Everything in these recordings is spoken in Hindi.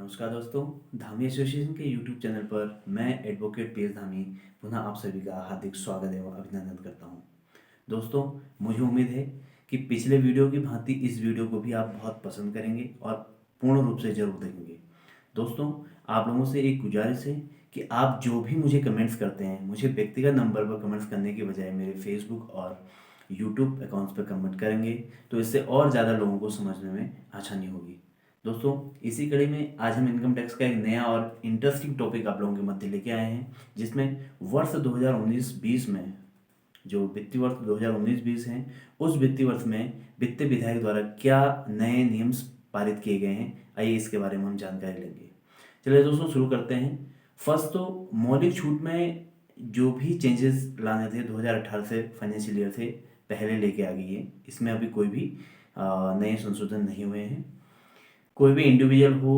नमस्कार दोस्तों। धामी एसोसिएशन के यूट्यूब चैनल पर मैं एडवोकेट पी एस धामी पुनः आप सभी का हार्दिक स्वागत एवं अभिनंदन करता हूं। दोस्तों, मुझे उम्मीद है कि पिछले वीडियो की भांति इस वीडियो को भी आप बहुत पसंद करेंगे और पूर्ण रूप से जरूर देखेंगे। दोस्तों, आप लोगों से एक गुजारिश है कि आप जो भी मुझे कमेंट्स करते हैं, मुझे व्यक्तिगत नंबर पर कमेंट्स करने के बजाय मेरे फेसबुक और यूट्यूब अकाउंट्स पर कमेंट करेंगे तो इससे और ज़्यादा लोगों को समझने में आसानी होगी। दोस्तों, इसी कड़ी में आज हम इनकम टैक्स का एक नया और इंटरेस्टिंग टॉपिक आप लोगों के मध्य लेके आए हैं, जिसमें वर्ष 2019-20 में जो वित्तीय वर्ष 2019-20 है, उस वित्तीय वर्ष में वित्त विधायक द्वारा क्या नए नियम पारित किए गए हैं, आइए इसके बारे में हम जानकारी लेंगे। चलिए दोस्तों, शुरू करते हैं। फर्स्ट तो मौलिक छूट में जो भी चेंजेस लाने थे 2018 से फाइनेंशियल ईयर से पहले लेके आ गई है, इसमें अभी कोई भी नए संशोधन नहीं हुए हैं। कोई भी इंडिविजुअल हो,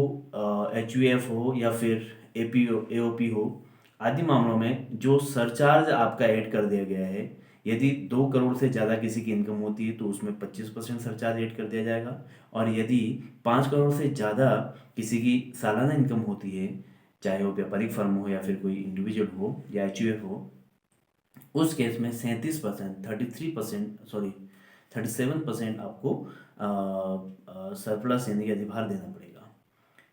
एच हो या फिर AOP हो, आदि मामलों में जो सरचार्ज आपका ऐड कर दिया गया है, यदि 2 करोड़ से ज़्यादा किसी की इनकम होती है तो उसमें 25% सरचार्ज ऐड कर दिया जाएगा। और यदि 5 करोड़ से ज़्यादा किसी की सालाना इनकम होती है, चाहे वो व्यापारिक फर्म हो या फिर कोई इंडिविजुअल हो या HUF हो, उस केस में 37%, 33%, सॉरी 37% आपको सरप्लस यानी कि अधिभार देना पड़ेगा।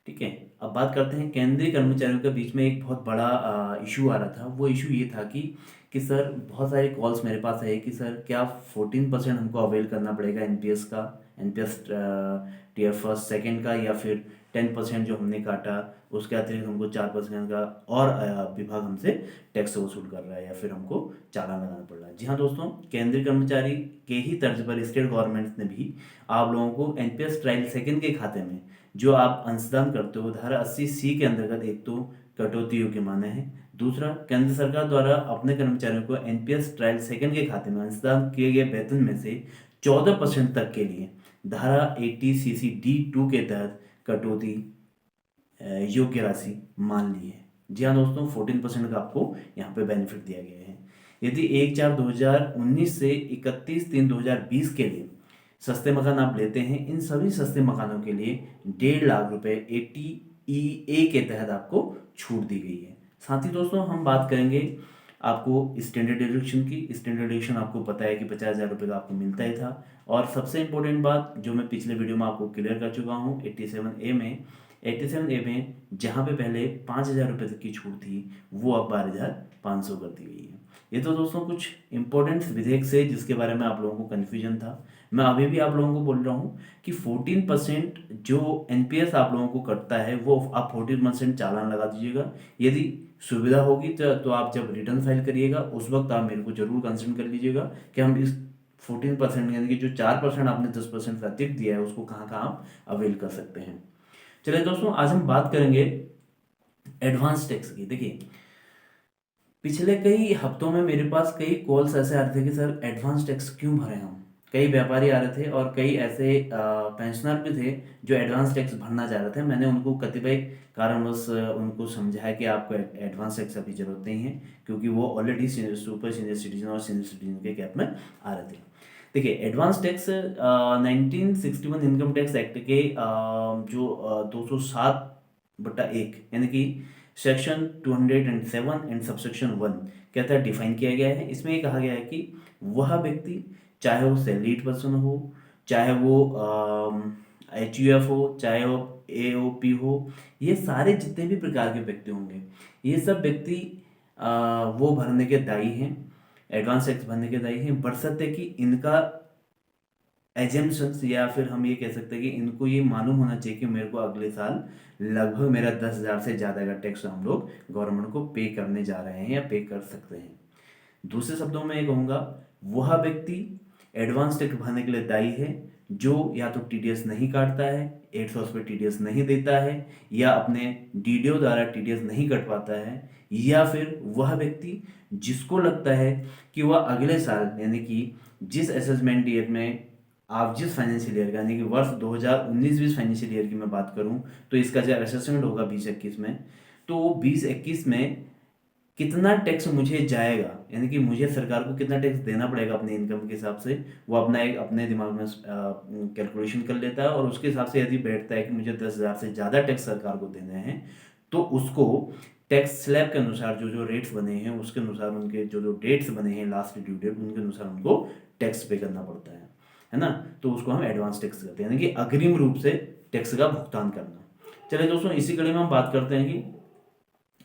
ठीक है। अब बात करते हैं केंद्रीय कर्मचारियों के बीच में एक बहुत बड़ा इशू आ रहा था। वो इशू ये था कि सर, बहुत सारे कॉल्स मेरे पास आए कि सर क्या 14% हमको अवेल करना पड़ेगा NPS का, NPS टीयर फर्स्ट सेकंड का, या फिर 10% जो हमने काटा उसके अतिरिक्त हमको 4% का और विभाग हमसे टैक्स वसूल कर रहा है या फिर हमको चालान लगाना पड़ रहा है। जी हाँ दोस्तों, केंद्रीय कर्मचारी के ही तर्ज पर स्टेट गवर्नमेंट ने भी आप लोगों को NPS ट्रायल सेकंड के खाते में जो आप अंशदान करते हो धारा 80C के अंतर्गत एक तो कटौती योग्य माना है। दूसरा, केंद्र सरकार द्वारा अपने कर्मचारियों को NPS ट्रायल सेकंड के खाते में अंशदान किए गए वेतन में से 14% तक के लिए धारा 80CC-D2 के तहत कटौती योग्य राशि मान ली है। जी हाँ दोस्तों, 14% का आपको यहाँ पे बेनिफिट दिया गया है। यदि 1/4/2019 से 31/3/2020 के लिए सस्ते मकान आप लेते हैं, इन सभी सस्ते मकानों के लिए 1.5 लाख रुपए 80EA के तहत आपको छूट दी गई है। साथ ही दोस्तों, हम बात करेंगे आपको स्टैंडर्ड डिडक्शन की। स्टैंडर्ड डिडक्शन आपको पता है कि 50,000 रुपये का आपको मिलता ही था। और सबसे इंपॉर्टेंट बात जो मैं पिछले वीडियो में आपको क्लियर कर चुका हूँ, 87A में जहाँ पे पहले 5,000 रुपये तक की छूट थी, वो अब 12,500 कर दी गई है। ये तो दोस्तों कुछ इंपॉर्टेंट विधेयक से जिसके बारे में आप लोगों को कन्फ्यूजन था। मैं अभी भी आप लोगों को बोल रहा हूँ कि 14% जो NPS आप लोगों को कटता है वो आप 14% चालान लगा दीजिएगा। यदि सुविधा होगी तो आप जब रिटर्न फाइल करिएगा उस वक्त आप मेरे को जरूर कंसर्न कर लीजिएगा कि हम इस 14% यानी कि जो 4% आपने 10% का अतिरिक्त दिया है उसको कहाँ कहाँ आप अवेल कर सकते हैं। चलिए दोस्तों, आज हम बात करेंगे एडवांस टैक्स की। देखिए, पिछले कई हफ्तों में मेरे पास कई कॉल्स ऐसे आ रहे थे कि सर एडवांस टैक्स क्यों भरें हम। कई व्यापारी आ रहे थे और कई ऐसे पेंशनर भी थे जो एडवांस टैक्स भरना चाह रहे थे। मैंने उनको कतिपय कारणवश उनको समझाया कि आपको एडवांस टैक्स अभी जरूरत नहीं है, क्योंकि वो ऑलरेडी सुपर सीनियर सिटीजन और सीनियर सिटीजन के कैप में आ रहे थे। देखिए, advance tax 1961 income tax act के जो 207/1 यानी कि सेक्शन 207 एंड सबसेक्शन 1 के तहत डिफाइन किया गया है। इसमें ये कहा गया है कि वह व्यक्ति, चाहे वो सैलरीड पर्सन हो, चाहे वो HUF हो, चाहे वो AOP हो, ये सारे जितने भी प्रकार के व्यक्ति होंगे, ये सब व्यक्ति वो भरने के दायी हैं, एडवांस टैक्स भरने के दायी हैं, बशर्ते कि इनका एजम्पशंस या फिर हम ये कह सकते हैं कि इनको ये मालूम होना चाहिए कि मेरे को अगले साल लगभग मेरा 10,000 से ज़्यादा का टैक्स हम लोग गवर्नमेंट को पे करने जा रहे हैं या पे कर सकते हैं। दूसरे शब्दों में ये कहूँगा, वह व्यक्ति एडवांस टैक्स भरने के लिए दायी है जो या तो TDS नहीं काटता है, 800 पे TDS नहीं देता है, या अपने DDO द्वारा TDS नहीं कटवाता है, या फिर वह व्यक्ति जिसको लगता है कि वह अगले साल यानी कि जिस असेसमेंट ईयर में आप जिस फाइनेंशियल ईयर का यानी कि वर्ष 2019-20 फाइनेंशियल ईयर की मैं बात करूं तो इसका जो असेसमेंट होगा 2021 में, तो 2021 में कितना टैक्स मुझे जाएगा, यानी कि मुझे सरकार को कितना टैक्स देना पड़ेगा अपने इनकम के हिसाब से, वो अपना एक अपने दिमाग में कैलकुलेशन कर लेता है, और उसके हिसाब से यदि बैठता है कि मुझे 10,000 से ज़्यादा टैक्स सरकार को देने हैं, तो उसको टैक्स स्लैब के अनुसार जो जो रेट्स बने हैं उसके अनुसार, उनके जो जो डेट्स बने हैं लास्ट ड्यू डेट, उनके अनुसार उनको टैक्स पे करना पड़ता है ना। तो उसको हम एडवांस टैक्स कहते हैं, यानी कि अग्रिम रूप से टैक्स का भुगतान करना। चलिए दोस्तों, इसी कड़ी में हम बात करते हैं कि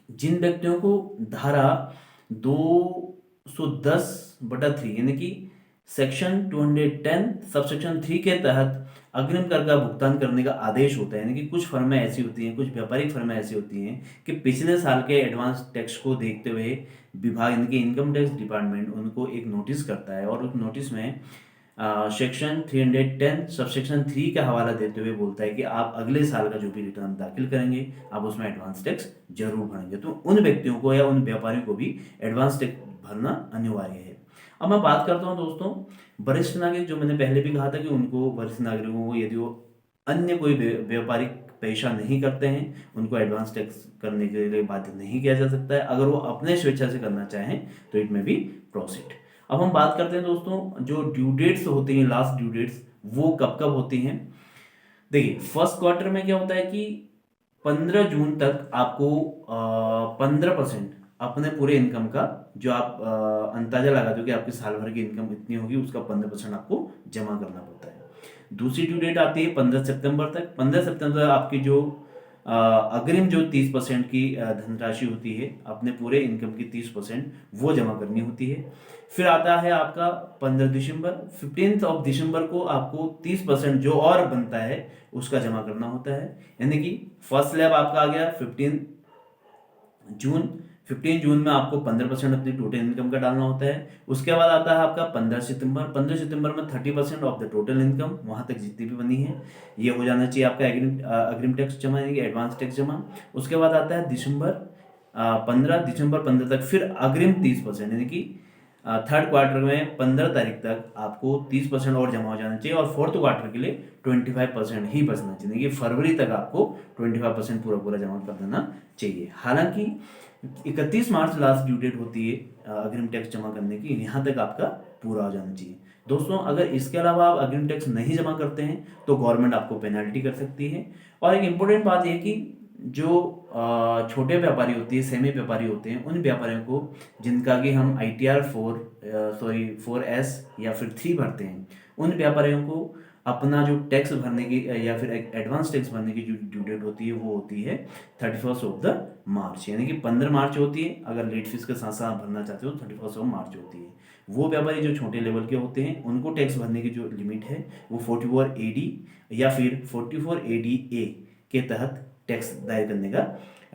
जिन व्यक्तियों को धारा 210/3 यानी कि सेक्शन 210 सबसेक्शन 3 के तहत अग्रिम कर का भुगतान करने का आदेश होता है, यानी कि कुछ फर्में ऐसी होती हैं, कुछ व्यापारिक फर्में ऐसी होती हैं कि पिछले साल के एडवांस टैक्स को देखते हुए विभाग, यानी कि इनकम टैक्स डिपार्टमेंट उनको एक नोटिस करता है, और उस नोटिस में सेक्शन 310 सबसेक्शन 3 का हवाला देते हुए बोलता है कि आप अगले साल का जो भी रिटर्न दाखिल करेंगे आप उसमें एडवांस टैक्स जरूर भरेंगे। तो उन व्यक्तियों को या उन व्यापारियों को भी एडवांस टैक्स भरना अनिवार्य है। अब मैं बात करता हूँ दोस्तों वरिष्ठ नागरिक, जो मैंने पहले भी कहा था कि उनको, वरिष्ठ नागरिकों को यदि वो अन्य कोई व्यापारिक पेशा नहीं करते हैं, उनको एडवांस टैक्स करने के लिए बाध्य नहीं किया जा सकता है। अगर वो अपने स्वेच्छा से करना चाहें तो इट में भी प्रोसीड। अब हम बात करते हैं दोस्तों जो ड्यू डेट्स होती हैं, लास्ट ड्यू डेट्स, वो कब कब होती हैं। देखिए, फर्स्ट क्वार्टर में क्या होता है कि 15 जून तक आपको 15% अपने पूरे इनकम का, जो आप अंदाजा लगा दो कि आपके साल भर की इनकम इतनी होगी, उसका 15% आपको जमा करना पड़ता है। दूसरी ड्यू डेट आती है 15 सितंबर तक। 15 सितंबर आपकी जो अग्रिम जो 30% की धनराशि होती है, अपने पूरे इनकम की 30% वो जमा करनी होती है। फिर आता है आपका 15 दिसंबर। 15 ऑफ दिसंबर को आपको 30% जो और बनता है उसका जमा करना होता है, यानी कि फर्स्ट स्लैब आपका आ गया 15 जून। 15 जून में आपको 15% अपनी टोटल इनकम का डालना होता है। उसके बाद आता है आपका 15 सितंबर। 15 सितंबर में 30% ऑफ द टोटल इनकम, वहां तक जितनी भी बनी है, ये हो जाना चाहिए आपका अग्रिम टैक्स जमा, यानी कि एडवांस टैक्स जमा। उसके बाद आता है दिसंबर 15 तक फिर अग्रिम 30%, यानी कि थर्ड क्वार्टर में 15 तारीख तक आपको 30% और जमा हो जाना चाहिए, और फोर्थ क्वार्टर के लिए 25% ही बचना चाहिए, कि फरवरी तक आपको 25% पूरा पूरा जमा कर देना चाहिए। हालांकि 31 मार्च लास्ट ड्यू डेट होती है अग्रिम टैक्स जमा करने की, यहाँ तक आपका पूरा हो जाना चाहिए। दोस्तों, अगर इसके अलावा आप अग्रिम टैक्स नहीं जमा करते हैं तो गवर्नमेंट आपको पेनल्टी कर सकती है। और एक इम्पोर्टेंट बात यह कि जो छोटे व्यापारी होती है, सेमी व्यापारी होते हैं, उन व्यापारियों को जिनका कि हम ITR 4S या फिर 3 भरते हैं, उन व्यापारियों को अपना जो टैक्स भरने की या फिर एडवांस टैक्स भरने की जो ड्यू डेट होती है वो होती है 31 ऑफ द मार्च, यानी कि 15 मार्च होती है। अगर लेट फीस के साथ साथ भरना चाहते हो 31 ऑफ मार्च होती है। वो व्यापारी जो छोटे लेवल के होते हैं उनको टैक्स भरने की जो लिमिट है वो 44 AD या फिर 44 ADA के तहत टैक्स दायर करने का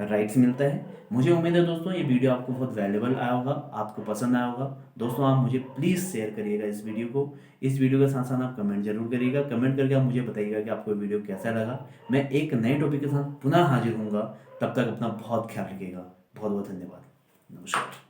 राइट्स मिलता है। मुझे उम्मीद है दोस्तों ये वीडियो आपको बहुत वैल्यूबल आया होगा, आपको पसंद आया होगा। दोस्तों, आप मुझे प्लीज़ शेयर करिएगा इस वीडियो को। इस वीडियो के साथ साथ आप कमेंट जरूर करिएगा। कमेंट करके आप मुझे बताइएगा कि आपको वीडियो कैसा लगा। मैं एक नए टॉपिक के साथ पुनः हाजिर होऊंगा, तब तक अपना बहुत ख्याल रखिएगा। बहुत बहुत धन्यवाद। नमस्कार।